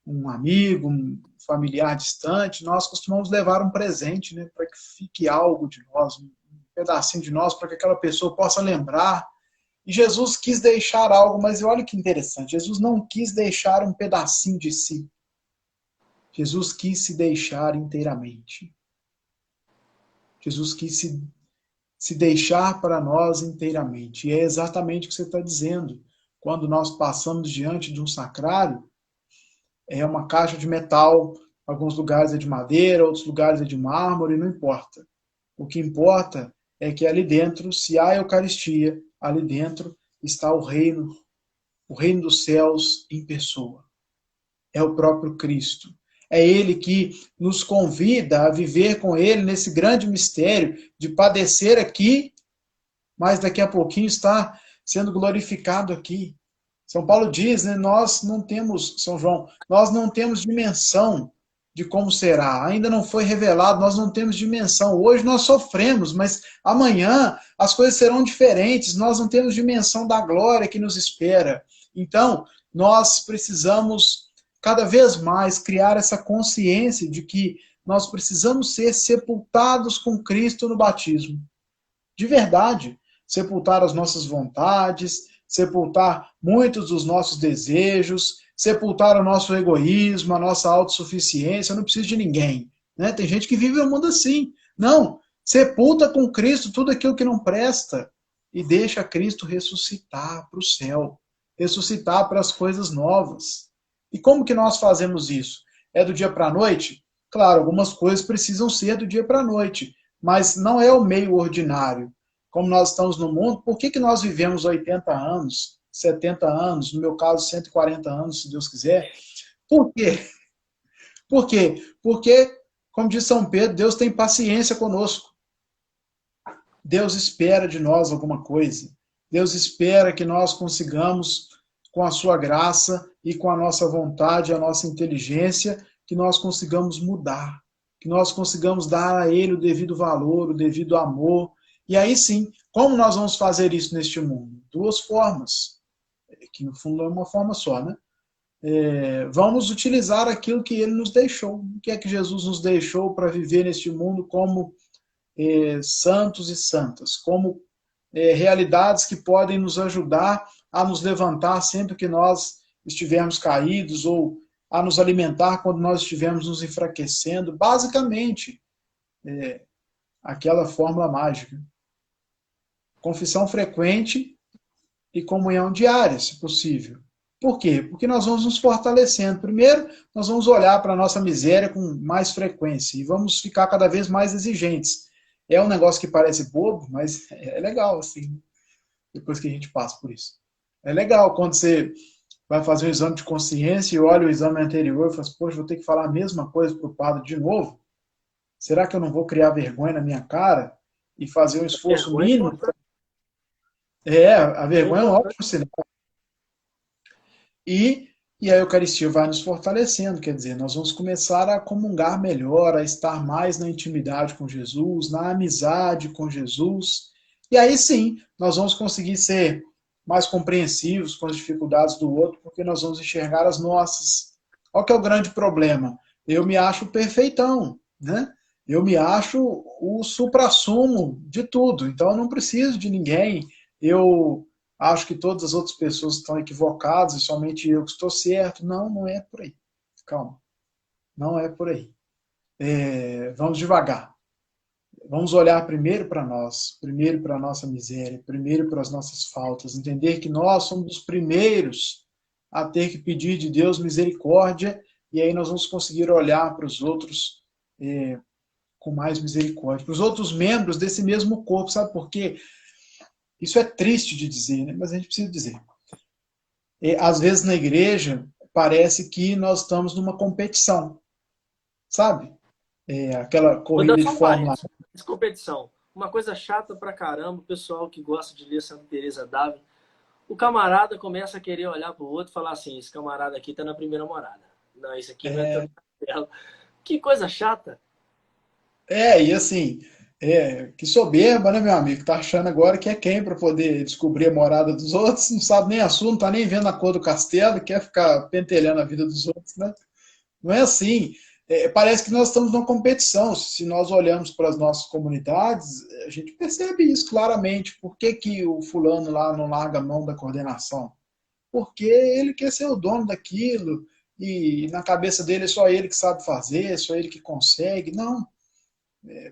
um amigo, um familiar distante, nós costumamos levar um presente, né, para que fique algo de nós, um pedacinho de nós, para que aquela pessoa possa lembrar. E Jesus quis deixar algo, mas olha que interessante, Jesus não quis deixar um pedacinho de si. Jesus quis se deixar inteiramente. Jesus quis se deixar para nós inteiramente. E é exatamente o que você está dizendo. Quando nós passamos diante de um sacrário, é uma caixa de metal, alguns lugares é de madeira, outros lugares é de mármore, não importa. O que importa é que ali dentro, se há Eucaristia, ali dentro está o reino dos céus em pessoa. É o próprio Cristo. É Ele que nos convida a viver com Ele nesse grande mistério de padecer aqui, mas daqui a pouquinho está sendo glorificado aqui. São Paulo diz, né, nós não temos, São João, nós não temos dimensão de como será. Ainda não foi revelado, nós não temos dimensão. Hoje nós sofremos, mas amanhã as coisas serão diferentes. Nós não temos dimensão da glória que nos espera. Então, nós precisamos cada vez mais criar essa consciência de que nós precisamos ser sepultados com Cristo no batismo. De verdade, sepultar as nossas vontades, sepultar muitos dos nossos desejos, sepultar o nosso egoísmo, a nossa autossuficiência. Eu não preciso de ninguém. Né? Tem gente que vive no mundo assim. Não, sepulta com Cristo tudo aquilo que não presta e deixa Cristo ressuscitar para o céu, ressuscitar para as coisas novas. E como que nós fazemos isso? É do dia para a noite? Claro, algumas coisas precisam ser do dia para a noite, mas não é o meio ordinário. Como nós estamos no mundo, por que nós vivemos 80 anos, 70 anos, no meu caso 140 anos, se Deus quiser? Por quê? Por quê? Porque, como diz São Pedro, Deus tem paciência conosco. Deus espera de nós alguma coisa. Deus espera que nós consigamos, com a sua graça e com a nossa vontade, a nossa inteligência, que nós consigamos mudar, que nós consigamos dar a Ele o devido valor, o devido amor. E aí sim, como nós vamos fazer isso neste mundo? Duas formas, que no fundo é uma forma só, né? Vamos utilizar aquilo que Ele nos deixou. O que é que Jesus nos deixou para viver neste mundo como santos e santas, como realidades que podem nos ajudar a nos levantar sempre que nós estivermos caídos ou a nos alimentar quando nós estivermos nos enfraquecendo. Basicamente, aquela fórmula mágica. Confissão frequente e comunhão diária, se possível. Por quê? Porque nós vamos nos fortalecendo. Primeiro, nós vamos olhar para a nossa miséria com mais frequência e vamos ficar cada vez mais exigentes. É um negócio que parece bobo, mas é legal, assim, depois que a gente passa por isso. É legal quando você vai fazer um exame de consciência e olha o exame anterior e fala assim, poxa, vou ter que falar a mesma coisa para o padre de novo? Será que eu não vou criar vergonha na minha cara e fazer um esforço Vergonha é mínimo? importante. A vergonha é um ótimo sinal. E a Eucaristia vai nos fortalecendo, quer dizer, nós vamos começar a comungar melhor, a estar mais na intimidade com Jesus, na amizade com Jesus. E aí sim, nós vamos conseguir ser mais compreensivos com as dificuldades do outro, porque nós vamos enxergar as nossas. Qual que é o grande problema? Eu me acho perfeitão, né? Eu me acho o suprassumo de tudo, então eu não preciso de ninguém. Eu acho que todas as outras pessoas estão equivocadas e somente eu que estou certo. Não, não é por aí. Calma. Não é por aí. Vamos devagar. Vamos olhar primeiro para nós, primeiro para a nossa miséria, primeiro para as nossas faltas, entender que nós somos os primeiros a ter que pedir de Deus misericórdia e aí nós vamos conseguir olhar para os outros com mais misericórdia, para os outros membros desse mesmo corpo, sabe por quê? Isso é triste de dizer, né? Mas a gente precisa dizer. Às vezes na igreja parece que nós estamos numa competição, sabe? Aquela Vou dar corrida de só um Fórmula parênteses. Essa competição. Uma coisa chata pra caramba, o pessoal que gosta de ler Santa Teresa d'Ávila, o camarada começa a querer olhar pro outro e falar assim, esse camarada aqui tá na primeira morada. Não, esse aqui não é tão... Que coisa chata. E assim, Que soberba, né, meu amigo? Tá achando agora que é quem para poder descobrir a morada dos outros, não sabe nem assunto, não tá nem vendo a cor do castelo, quer ficar pentelhando a vida dos outros, né? Não é assim. Parece que nós estamos numa competição. Se nós olhamos para as nossas comunidades, a gente percebe isso claramente. Por que, que o fulano lá não larga a mão da coordenação? Porque ele quer ser o dono daquilo, e na cabeça dele é só ele que sabe fazer, é só ele que consegue. Não,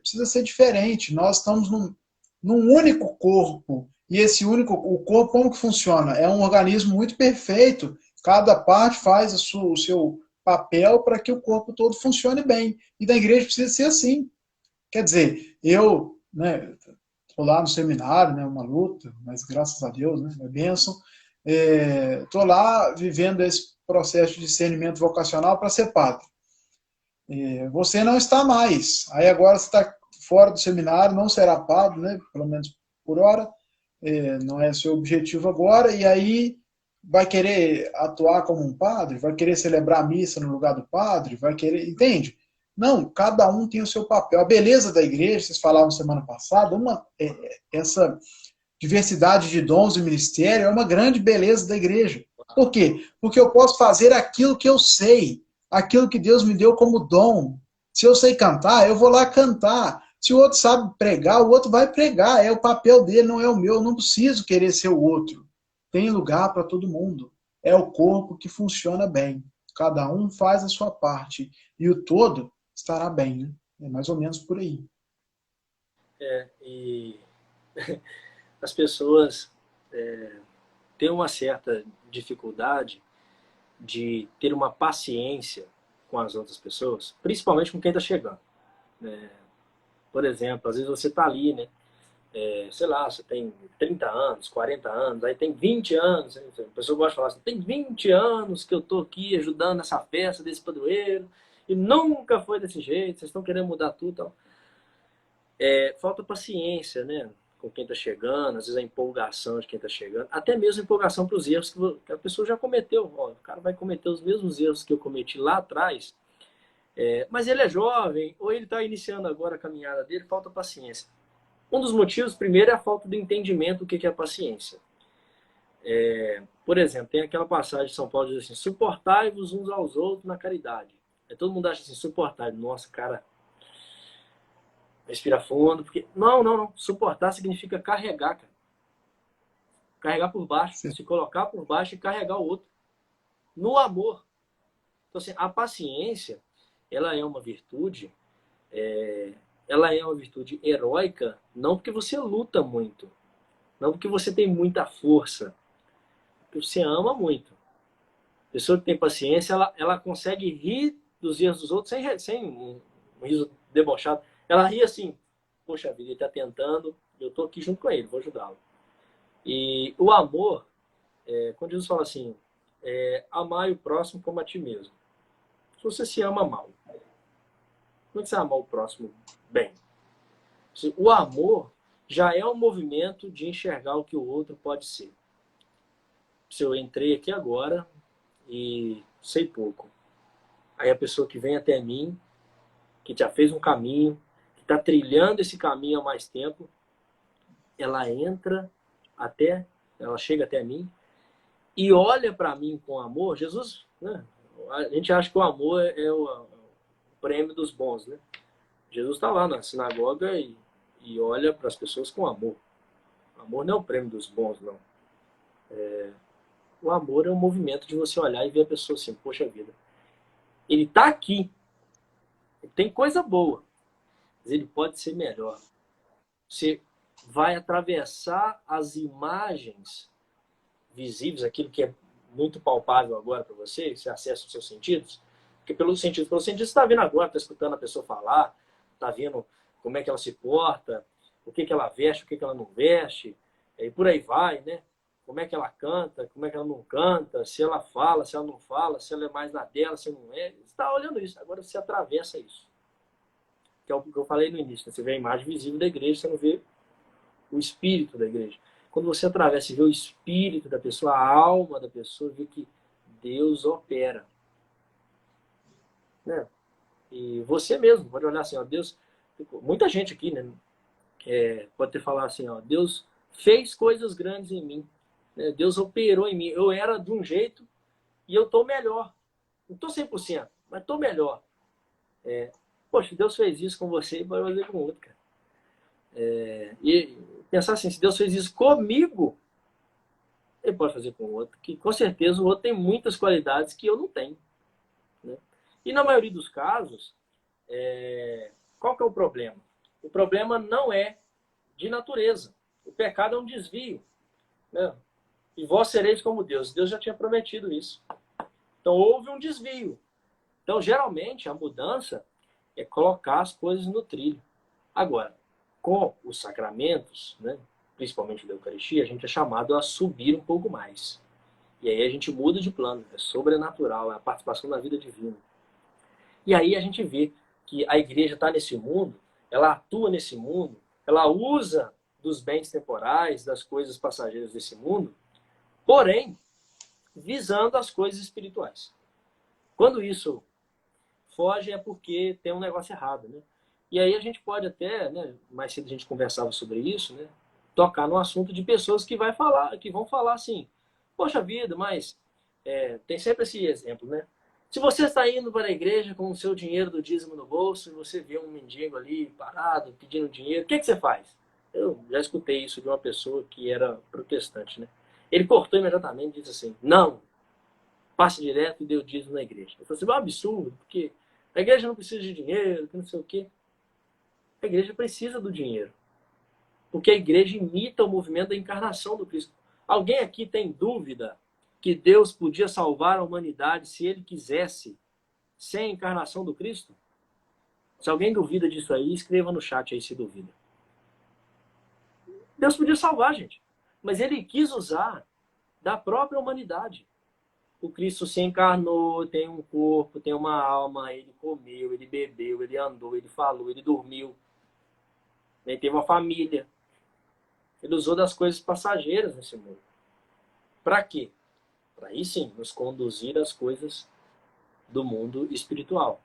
precisa ser diferente. Nós estamos num único corpo. E esse único, o corpo, como que funciona? É um organismo muito perfeito. Cada parte faz o seu papel para que o corpo todo funcione bem. E da igreja precisa ser assim. Quer dizer, eu, né, estou lá no seminário, né, uma luta, mas graças a Deus, né, é bênção. Estou lá vivendo esse processo de discernimento vocacional para ser padre. Você não está mais. Aí agora você está fora do seminário, não será padre, né? Pelo menos por hora. Não é seu objetivo agora. E aí vai querer atuar como um padre? Vai querer celebrar a missa no lugar do padre? Vai querer. Entende? Não, cada um tem o seu papel. A beleza da igreja, vocês falaram semana passada, essa diversidade de dons e ministério é uma grande beleza da igreja. Por quê? Porque eu posso fazer aquilo que eu sei, aquilo que Deus me deu como dom. Se eu sei cantar, eu vou lá cantar. Se o outro sabe pregar, o outro vai pregar. É o papel dele, não é o meu. Eu não preciso querer ser o outro. Tem lugar para todo mundo. É o corpo que funciona bem. Cada um faz a sua parte. E o todo estará bem, né? É mais ou menos por aí. E as pessoas têm uma certa dificuldade de ter uma paciência com as outras pessoas, principalmente com quem está chegando. Por exemplo, às vezes você está ali, né? Sei lá, você tem 30 anos, 40 anos, aí tem 20 anos, a pessoa gosta de falar assim, tem 20 anos que eu estou aqui ajudando nessa festa desse padroeiro, e nunca foi desse jeito, vocês estão querendo mudar tudo. Então, falta paciência, né? Com quem está chegando, às vezes a empolgação de quem está chegando, até mesmo a empolgação para os erros que a pessoa já cometeu. Ó, o cara vai cometer os mesmos erros que eu cometi lá atrás, mas ele é jovem, ou ele está iniciando agora a caminhada dele, falta paciência. Um dos motivos, primeiro, é a falta de entendimento do que é a paciência. Por exemplo, tem aquela passagem de São Paulo que diz assim, suportai-vos uns aos outros na caridade. Aí todo mundo acha assim, suportar. Nossa, cara, respira fundo. Porque... Não. Suportar significa carregar, cara. Carregar por baixo. Se colocar por baixo e carregar o outro. No amor. Então, assim, a paciência, ela é uma virtude, ela é uma virtude heróica, não porque você luta muito, não porque você tem muita força, porque você ama muito. A pessoa que tem paciência, ela consegue rir dos erros dos outros sem um riso debochado. Ela ri assim, poxa vida, ele está tentando, eu estou aqui junto com ele, vou ajudá-lo. E o amor, quando Jesus fala assim, amar o próximo como a ti mesmo. Se você se ama mal, como é que você ama o próximo bem? O amor já é um movimento de enxergar o que o outro pode ser. Se eu entrei aqui agora e sei pouco, aí a pessoa que vem até mim, que já fez um caminho, que está trilhando esse caminho há mais tempo, ela entra ela chega até mim e olha para mim com amor. Jesus, né? A gente acha que o amor é o prêmio dos bons, né? Jesus está lá na sinagoga e olha para as pessoas com amor. O amor não é o prêmio dos bons, não. O amor é um movimento de você olhar e ver a pessoa assim, poxa vida, ele está aqui, ele tem coisa boa, mas ele pode ser melhor. Você vai atravessar as imagens visíveis, aquilo que é muito palpável agora para você, você acessa os seus sentidos, porque pelos sentidos você está vendo agora, está escutando a pessoa falar, está vendo como é que ela se porta, o que ela veste, o que ela não veste, e por aí vai, né? Como é que ela canta, como é que ela não canta, se ela fala, se ela não fala, se ela é mais na dela, se não é. Você está olhando isso, agora você atravessa isso. Que é o que eu falei no início, né? Você vê a imagem visível da igreja, você não vê o espírito da igreja. Quando você atravessa e vê o espírito da pessoa, a alma da pessoa, vê que Deus opera. Né? E você mesmo pode olhar assim, ó, Deus... Muita gente aqui, né? pode ter falado assim, ó, Deus fez coisas grandes em mim, né? Deus operou em mim. Eu era de um jeito e eu estou melhor. Não estou 100%, mas estou melhor. Poxa, Deus fez isso com você e pode fazer com outro, cara. E pensar assim, se Deus fez isso comigo, ele pode fazer com o outro, que com certeza o outro tem muitas qualidades que eu não tenho, né? E na maioria dos casos, qual que é o problema? O problema não é de natureza. O pecado é um desvio, né? E vós sereis como Deus. Deus já tinha prometido isso. Então houve um desvio. Então geralmente a mudança é colocar as coisas no trilho. Agora, com os sacramentos, né, principalmente da Eucaristia, a gente é chamado a subir um pouco mais. E aí a gente muda de plano, é sobrenatural, é a participação na vida divina. E aí a gente vê que a igreja está nesse mundo, ela atua nesse mundo, ela usa dos bens temporais, das coisas passageiras desse mundo, porém, visando as coisas espirituais. Quando isso foge é porque tem um negócio errado, né? E aí a gente pode até, né, mais cedo a gente conversava sobre isso, né, tocar no assunto de pessoas que vão falar assim, poxa vida, mas tem sempre esse exemplo, né? Se você está indo para a igreja com o seu dinheiro do dízimo no bolso e você vê um mendigo ali parado pedindo dinheiro, o que você faz? Eu já escutei isso de uma pessoa que era protestante, né? Ele cortou imediatamente e disse assim, não, passe direto e dê o dízimo na igreja. Eu falei assim, é um absurdo, porque a igreja não precisa de dinheiro, que não sei o quê. A igreja precisa do dinheiro. Porque a igreja imita o movimento da encarnação do Cristo. Alguém aqui tem dúvida que Deus podia salvar a humanidade se ele quisesse, sem a encarnação do Cristo? Se alguém duvida disso aí, escreva no chat aí se duvida. Deus podia salvar, gente. Mas ele quis usar da própria humanidade. O Cristo se encarnou, tem um corpo, tem uma alma, ele comeu, ele bebeu, ele andou, ele falou, ele dormiu. Ele teve uma família. Ele usou das coisas passageiras nesse mundo. Para quê? Para aí sim, nos conduzir às coisas do mundo espiritual.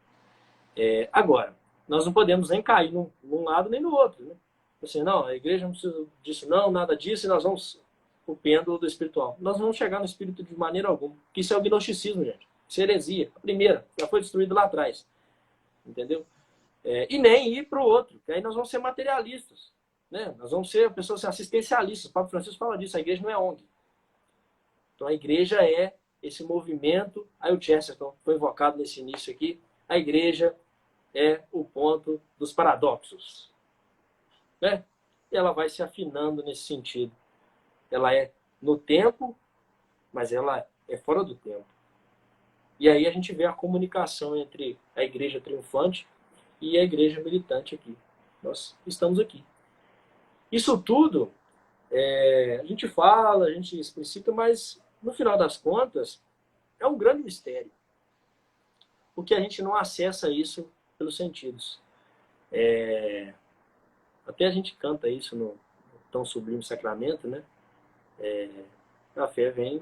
Agora, nós não podemos nem cair num lado nem no outro, né? Assim, não, a igreja não precisa disso não, nada disso, e nós vamos o pêndulo do espiritual. Nós não vamos chegar no espírito de maneira alguma. Porque isso é o gnosticismo, gente. Isso é heresia. A primeira, já foi destruída lá atrás. Entendeu? E nem ir para o outro, que aí nós vamos ser materialistas. Né? Nós vamos ser pessoas assistencialistas. O Papa Francisco fala disso, a igreja não é ONG. Então a igreja é esse movimento. Aí o Chesterton foi invocado nesse início aqui. A igreja é o ponto dos paradoxos. Né? E ela vai se afinando nesse sentido. Ela é no tempo, mas ela é fora do tempo. E aí a gente vê a comunicação entre a igreja triunfante e a igreja militante aqui. Nós estamos aqui. Isso tudo, a gente fala, a gente explicita, mas no final das contas, é um grande mistério. Porque a gente não acessa isso pelos sentidos. Até a gente canta isso no tão sublime sacramento, né? A fé vem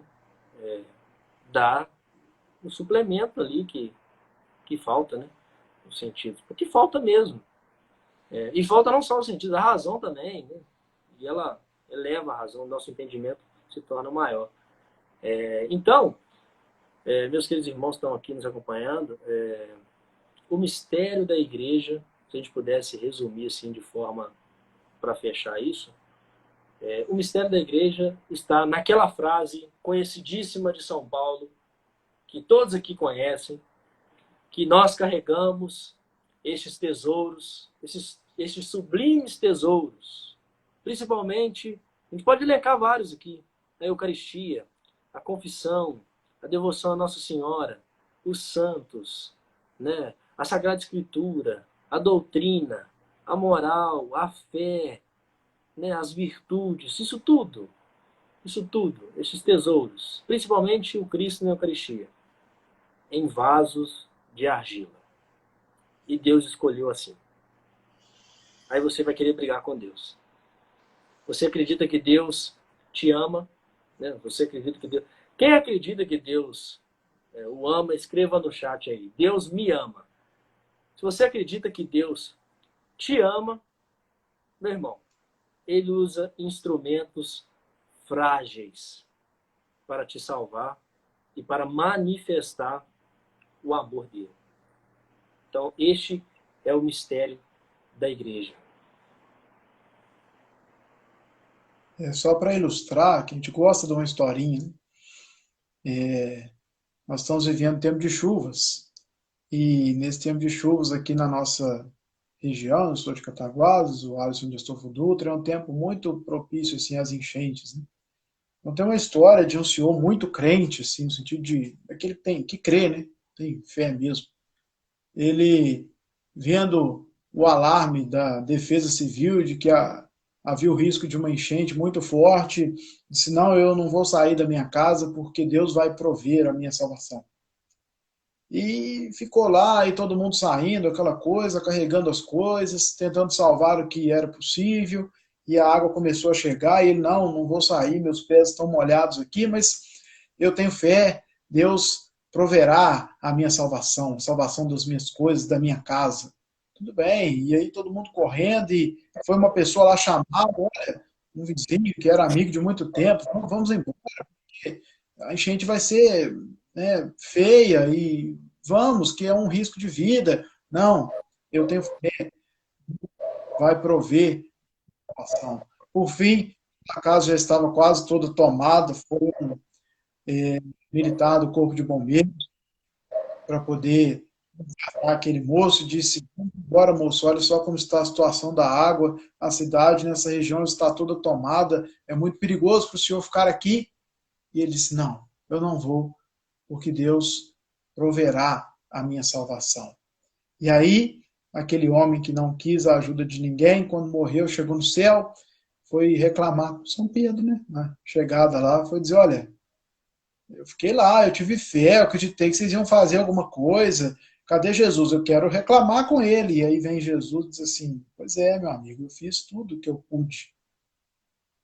dar um suplemento ali que falta, né? Os sentidos. Porque falta mesmo. E falta não só os sentidos, a razão também, né? E ela eleva a razão, o nosso entendimento se torna maior. Então, meus queridos irmãos que estão aqui nos acompanhando, o mistério da igreja, se a gente pudesse resumir assim de forma para fechar isso, o mistério da igreja está naquela frase conhecidíssima de São Paulo, que todos aqui conhecem, que nós carregamos estes tesouros, estes sublimes tesouros, principalmente, a gente pode elencar vários aqui, a Eucaristia, a confissão, a devoção à Nossa Senhora, os santos, né? A Sagrada Escritura, a doutrina, a moral, a fé, né? As virtudes, isso tudo, esses tesouros, principalmente o Cristo na Eucaristia, em vasos de argila. E Deus escolheu assim. Aí você vai querer brigar com Deus. Você acredita que Deus te ama? Né? Você acredita que Deus... Quem acredita que Deus o ama, escreva no chat aí. Deus me ama. Se você acredita que Deus te ama, meu irmão, ele usa instrumentos frágeis para te salvar e para manifestar o amor dele. Então, este é o mistério da igreja. É só para ilustrar, que a gente gosta de uma historinha, né? Nós estamos vivendo tempo de chuvas. E nesse tempo de chuvas aqui na nossa região, eu sou de Cataguases, o Alisson de Astolfo Dutra, é um tempo muito propício assim, às enchentes, né? Então tem uma história de um senhor muito crente, assim, no sentido de aquele que crê, né? Tem fé mesmo. Ele, vendo o alarme da Defesa Civil de que havia o risco de uma enchente muito forte, disse, não, eu não vou sair da minha casa porque Deus vai prover a minha salvação. E ficou lá, e todo mundo saindo, aquela coisa, carregando as coisas, tentando salvar o que era possível, e a água começou a chegar, e ele, não vou sair, meus pés estão molhados aqui, mas eu tenho fé, Deus proverá a minha salvação, a salvação das minhas coisas, da minha casa. Tudo bem, e aí todo mundo correndo, e foi uma pessoa lá chamar, olha, um vizinho que era amigo de muito tempo, vamos embora, porque a enchente vai ser, né, feia, e vamos, que é um risco de vida. Não, eu tenho fé, vai prover a salvação. Por fim, a casa já estava quase toda tomada, foi um militar do Corpo de Bombeiros para poder resgatar aquele moço, e disse, vamos embora, moço, olha só como está a situação da água, a cidade nessa região está toda tomada, é muito perigoso para o senhor ficar aqui. E ele disse, não, eu não vou, porque Deus proverá a minha salvação. E aí, aquele homem que não quis a ajuda de ninguém, quando morreu, chegou no céu, foi reclamar com São Pedro, né? Na chegada lá, foi dizer, olha, eu fiquei lá, eu tive fé, eu acreditei que vocês iam fazer alguma coisa, cadê Jesus? Eu quero reclamar com ele. E aí vem Jesus e diz assim, pois é, meu amigo, eu fiz tudo o que eu pude.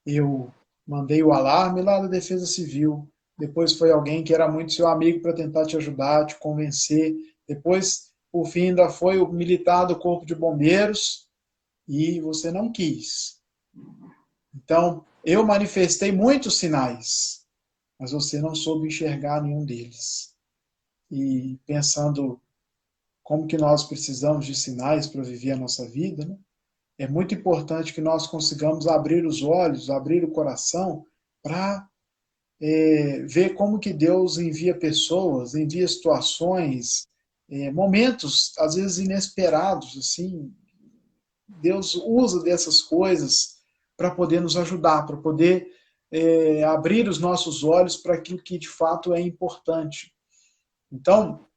Eu mandei o alarme lá da Defesa Civil, depois foi alguém que era muito seu amigo para tentar te ajudar, te convencer, depois, por fim, ainda foi o militar do Corpo de Bombeiros, e você não quis. Então, eu manifestei muitos sinais, mas você não soube enxergar nenhum deles. E pensando como que nós precisamos de sinais para viver a nossa vida, né? É muito importante que nós consigamos abrir os olhos, abrir o coração para ver como que Deus envia pessoas, envia situações, momentos às vezes inesperados, assim, Deus usa dessas coisas para poder nos ajudar, para poder abrir os nossos olhos para aquilo que de fato é importante. Então,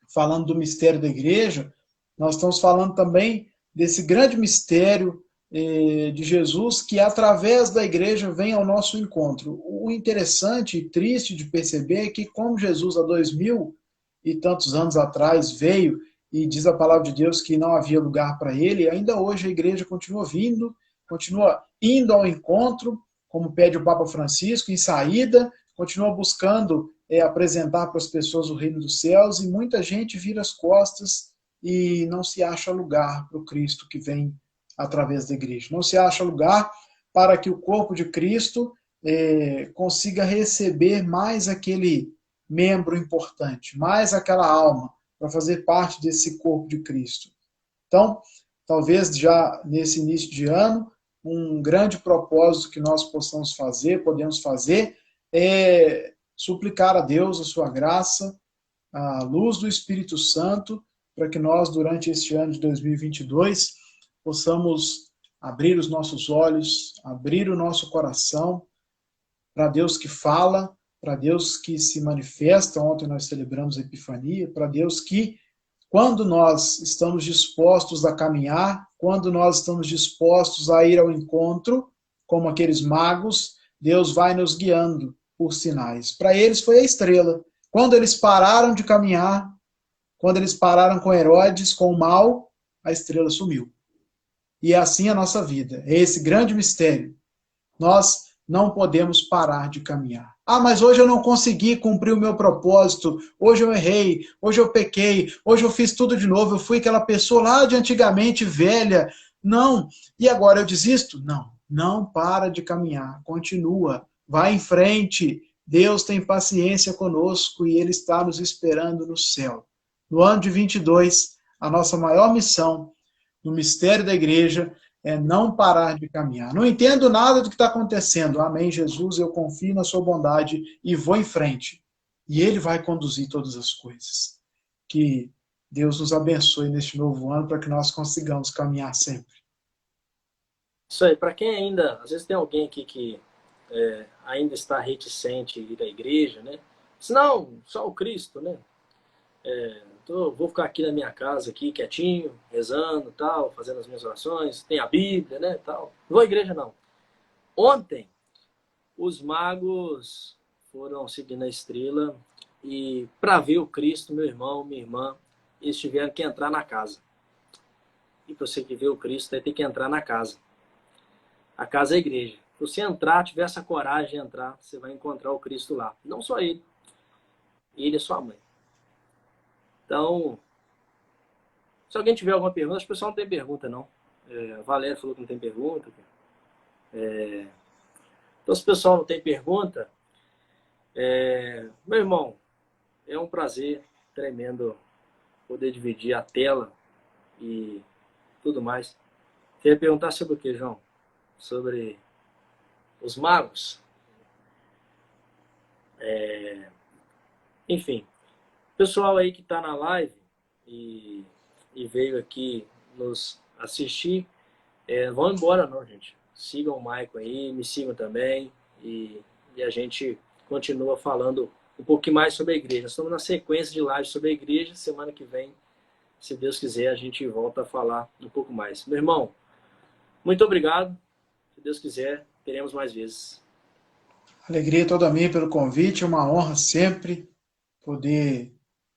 falando do mistério da igreja, nós estamos falando também desse grande mistério de Jesus, que através da igreja vem ao nosso encontro. O interessante e triste de perceber é que, como Jesus há 2000 e tantos anos atrás veio, e diz a palavra de Deus que não havia lugar para ele, ainda hoje a igreja continua vindo, continua indo ao encontro, como pede o Papa Francisco, em saída, continua buscando apresentar para as pessoas o reino dos céus, e muita gente vira as costas e não se acha lugar para o Cristo que vem através da igreja. Não se acha lugar para que o corpo de Cristo consiga receber mais aquele membro importante, mais aquela alma, para fazer parte desse corpo de Cristo. Então, talvez já nesse início de ano, um grande propósito que nós podemos fazer, é suplicar a Deus a sua graça, a luz do Espírito Santo, para que nós, durante este ano de 2022, possamos abrir os nossos olhos, abrir o nosso coração para Deus que fala, para Deus que se manifesta. Ontem nós celebramos a Epifania, para Deus que, quando nós estamos dispostos a caminhar, quando nós estamos dispostos a ir ao encontro, como aqueles magos, Deus vai nos guiando por sinais. Para eles foi a estrela. Quando eles pararam de caminhar, quando eles pararam com Herodes, com o mal, a estrela sumiu. E é assim a nossa vida. É esse grande mistério. Nós não podemos parar de caminhar. Ah, mas hoje eu não consegui cumprir o meu propósito. Hoje eu errei. Hoje eu pequei. Hoje eu fiz tudo de novo. Eu fui aquela pessoa lá de antigamente velha. Não. E agora eu desisto? Não. Não para de caminhar, continua, vai em frente. Deus tem paciência conosco e Ele está nos esperando no céu. No ano de 22, a nossa maior missão no mistério da igreja é não parar de caminhar. Não entendo nada do que está acontecendo. Amém, Jesus, eu confio na sua bondade e vou em frente. E Ele vai conduzir todas as coisas. Que Deus nos abençoe neste novo ano para que nós consigamos caminhar sempre. Isso aí, para quem ainda, às vezes tem alguém aqui que ainda está reticente a ir à igreja, né? Diz, não, só o Cristo, né? Vou ficar aqui na minha casa, aqui quietinho, rezando, tal, fazendo as minhas orações, tem a Bíblia, né, tal. Não vou à igreja, não. Ontem, os magos foram seguindo a estrela e para ver o Cristo, meu irmão, minha irmã, eles tiveram que entrar na casa. E para você que vê o Cristo, tem que entrar na casa. A casa é a igreja. Se você entrar, tiver essa coragem de entrar, você vai encontrar o Cristo lá. Não só ele. Ele é sua mãe. Então, se alguém tiver alguma pergunta, acho que o pessoal não tem pergunta, não. A Valéria falou que não tem pergunta. Então, se o pessoal não tem pergunta, meu irmão, é um prazer tremendo poder dividir a tela e tudo mais. Você ia perguntar sobre o que, João? Sobre os magos? Enfim, pessoal aí que está na live e veio aqui nos assistir, vão embora não, gente. Sigam o Maicon aí, me sigam também e a gente continua falando um pouquinho mais sobre a igreja. Estamos na sequência de lives sobre a igreja. Semana que vem, se Deus quiser, a gente volta a falar um pouco mais. Meu irmão, muito obrigado. Se Deus quiser, teremos mais vezes. Alegria toda minha pelo convite, é uma honra sempre poder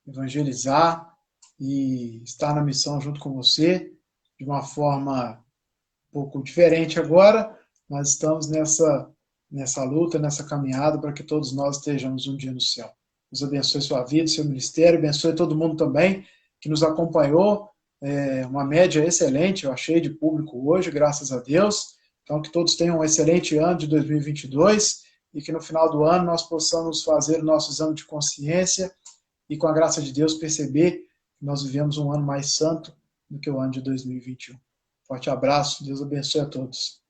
evangelizar e estar na missão junto com você, de uma forma um pouco diferente agora, mas estamos nessa luta, nessa caminhada para que todos nós estejamos um dia no céu. Deus abençoe sua vida, seu ministério, abençoe todo mundo também que nos acompanhou, uma média excelente, eu achei, de público hoje, graças a Deus. Então, que todos tenham um excelente ano de 2022 e que no final do ano nós possamos fazer o nosso exame de consciência e, com a graça de Deus, perceber que nós vivemos um ano mais santo do que o ano de 2021. Forte abraço, Deus abençoe a todos.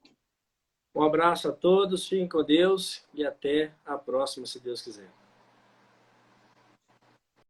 Um abraço a todos, fiquem com Deus e até a próxima, se Deus quiser.